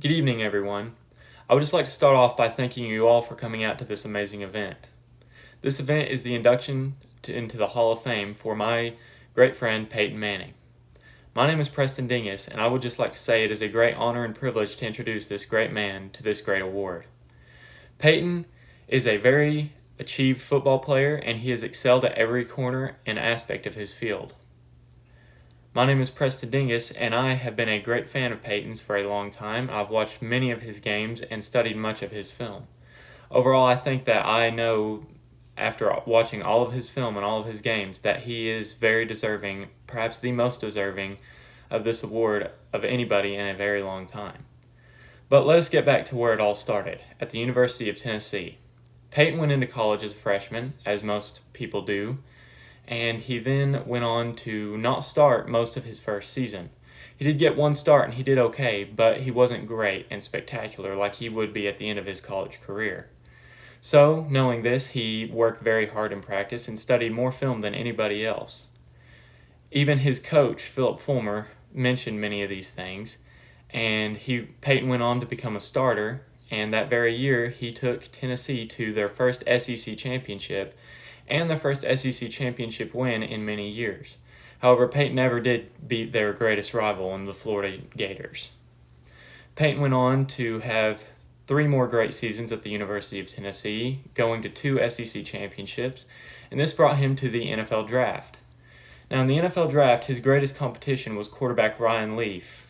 Good evening, everyone. I would just like to start off by thanking you all for coming out to this amazing event. This event is the induction into the Hall of Fame for my great friend Peyton Manning. My name is Preston Dingus, and I would just like to say it is a great honor and privilege to introduce this great man to this great award. Peyton is a very achieved football player, and he has excelled at every corner and aspect of his field. My name is Preston Dingus, and I have been a great fan of Peyton's for a long time. I've watched many of his games and studied much of his film. Overall, I think that I know, after watching all of his film and all of his games, that he is very deserving, perhaps the most deserving, of this award of anybody in a very long time. But let us get back to where it all started, at the University of Tennessee. Peyton went into college as a freshman, as most people do, and he then went on to not start most of his first season. He did get one start and he did okay, but he wasn't great and spectacular like he would be at the end of his college career. So, knowing this, he worked very hard in practice and studied more film than anybody else. Even his coach, Philip Fulmer, mentioned many of these things, and Peyton went on to become a starter, and that very year he took Tennessee to their first SEC championship and their first SEC championship win in many years. However, Peyton never did beat their greatest rival in the Florida Gators. Peyton went on to have 3 more great seasons at the University of Tennessee, going to 2 SEC championships, and this brought him to the NFL Draft. Now, in the NFL Draft, his greatest competition was quarterback Ryan Leaf.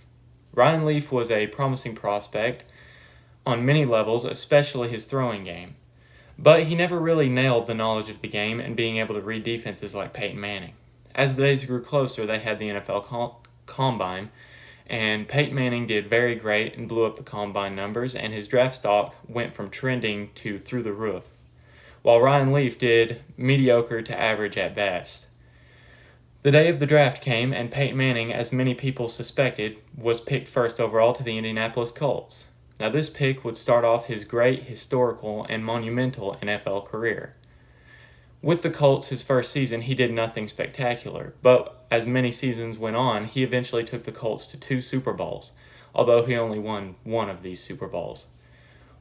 Ryan Leaf was a promising prospect on many levels, especially his throwing game. But he never really nailed the knowledge of the game and being able to read defenses like Peyton Manning. As the days grew closer, they had the NFL Combine, and Peyton Manning did very great and blew up the Combine numbers, and his draft stock went from trending to through the roof, while Ryan Leaf did mediocre to average at best. The day of the draft came, and Peyton Manning, as many people suspected, was picked first overall to the Indianapolis Colts. Now, this pick would start off his great, historical, and monumental NFL career. With the Colts, his first season, he did nothing spectacular, but as many seasons went on, he eventually took the Colts to 2 Super Bowls, although he only won 1 of these Super Bowls.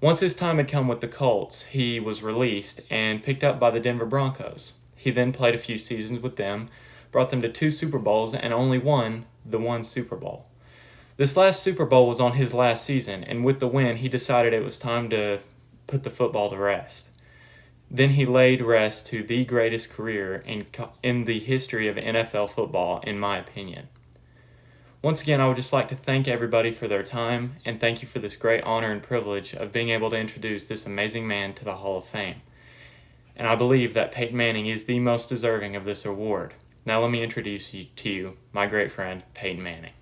Once his time had come with the Colts, he was released and picked up by the Denver Broncos. He then played a few seasons with them, brought them to 2 Super Bowls, and only won the 1 Super Bowl. This last Super Bowl was on his last season, and with the win, he decided it was time to put the football to rest. Then he laid rest to the greatest career in the history of NFL football, in my opinion. Once again, I would just like to thank everybody for their time, and thank you for this great honor and privilege of being able to introduce this amazing man to the Hall of Fame. And I believe that Peyton Manning is the most deserving of this award. Now let me introduce you to my great friend, Peyton Manning.